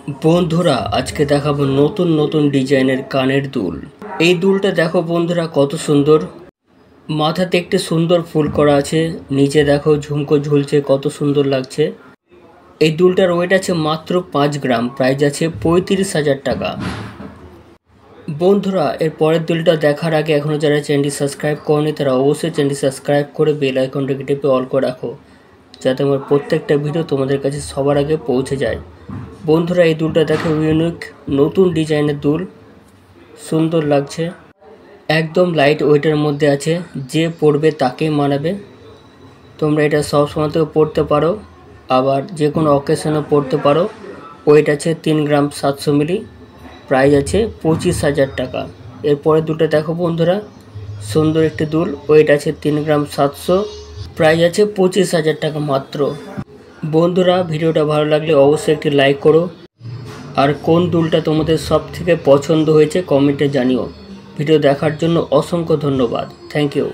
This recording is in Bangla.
বন্ধুরা আজকে দেখাবো নতুন নতুন ডিজাইনের কানের দুল। এই দুলটা দেখো বন্ধুরা কত সুন্দর, মাথাতে একটি সুন্দর ফুল করা আছে, নিচে দেখো ঝুমকো ঝুলছে, কত সুন্দর লাগছে। এই দুলটার ওয়েট আছে মাত্র 5 গ্রাম, প্রাইস আছে 35,000 টাকা। বন্ধুরা এর পরের দুলটা দেখার আগে এখনও যারা চ্যানেলটি সাবস্ক্রাইব করেনি তারা অবশ্যই চ্যানেলটি সাবস্ক্রাইব করে বেল আইকনটাকে টিপে অল করে রাখো, যাতে আমার প্রত্যেকটা ভিডিও তোমাদের কাছে সবার আগে পৌঁছে যায়। বন্ধুরা এই দুলটা দেখো ইউনিক নতুন ডিজাইনের দুল, সুন্দর লাগছে, একদম লাইট ওয়েটের মধ্যে আছে, যে পরবে তাকেই মানাবে। তোমরা এটা সব সময় থেকে পরতে পারো, আবার যে কোনো অকেশনে পরতে পারো। ওয়েট আছে 3 গ্রাম 700 মিলি, প্রাইস আছে 25,000 টাকা। এরপরে দুটো দেখো বন্ধুরা, সুন্দর একটি দুল, ওয়েট আছে 3 গ্রাম 700, প্রাইস আছে 25,000 টাকা মাত্র। বন্ধুরা ভিডিওটা ভালো লাগলে অবশ্যই একটি লাইক করো, আর কোন দুলটা তোমাদের সব থেকে পছন্দ হয়েছে কমেন্টে জানিও। ভিডিও দেখার জন্য অসংখ্য ধন্যবাদ, থ্যাংক ইউ।